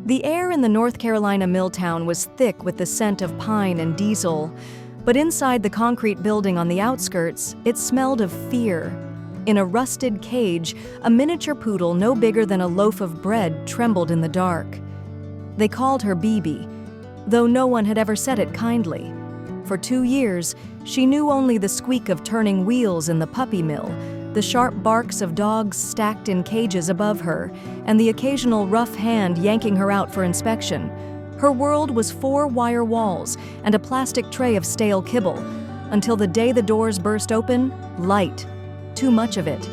The air in the North Carolina mill town was thick with the scent of pine and diesel, but inside the concrete building on the outskirts, it smelled of fear. In a rusted cage, a miniature poodle no bigger than a loaf of bread trembled in the dark. They called her BB, though no one had ever said it kindly. For 2 years, she knew only the squeak of turning wheels in the puppy mill, the sharp barks of dogs stacked in cages above her, and the occasional rough hand yanking her out for inspection. Her world was 4 wire walls and a plastic tray of stale kibble, until the day the doors burst open, light. Too much of it.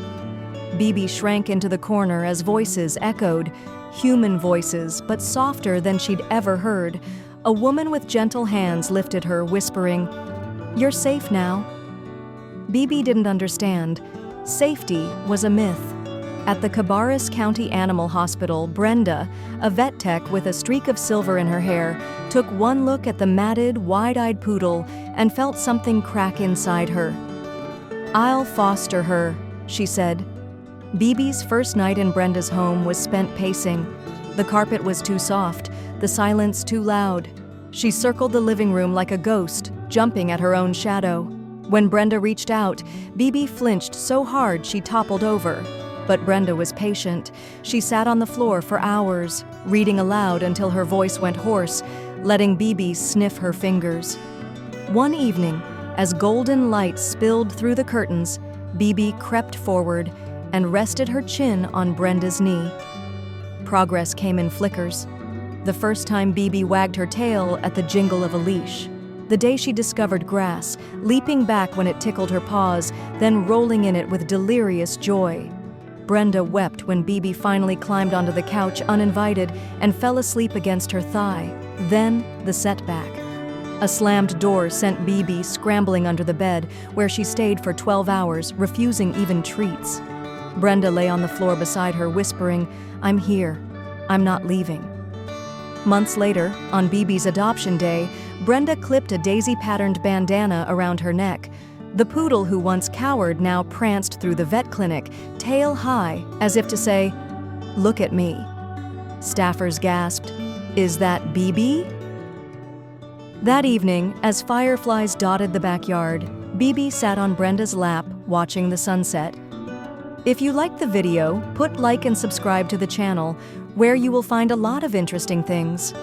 BB shrank into the corner as voices echoed, human voices, but softer than she'd ever heard. A woman with gentle hands lifted her, whispering, "You're safe now." BB didn't understand. Safety was a myth. At the Cabarrus County Animal Hospital, Brenda, a vet tech with a streak of silver in her hair, took one look at the matted, wide-eyed poodle and felt something crack inside her. "I'll foster her," she said. BB's first night in Brenda's home was spent pacing. The carpet was too soft, the silence too loud. She circled the living room like a ghost, jumping at her own shadow. When Brenda reached out, BB flinched so hard she toppled over. But Brenda was patient. She sat on the floor for hours, reading aloud until her voice went hoarse, letting BB sniff her fingers. One evening, as golden light spilled through the curtains, BB crept forward and rested her chin on Brenda's knee. Progress came in flickers. The first time BB wagged her tail at the jingle of a leash. The day she discovered grass, leaping back when it tickled her paws, then rolling in it with delirious joy. Brenda wept when BB finally climbed onto the couch uninvited and fell asleep against her thigh. Then, the setback. A slammed door sent BB scrambling under the bed, where she stayed for 12 hours, refusing even treats. Brenda lay on the floor beside her, whispering, "I'm here. I'm not leaving." Months later, on BB's adoption day, Brenda clipped a daisy-patterned bandana around her neck. The poodle who once cowered now pranced through the vet clinic, tail high, as if to say, "Look at me." Staffers gasped, "Is that BB?" That evening, as fireflies dotted the backyard, BB sat on Brenda's lap, watching the sunset. If you liked the video, put like and subscribe to the channel, where you will find a lot of interesting things.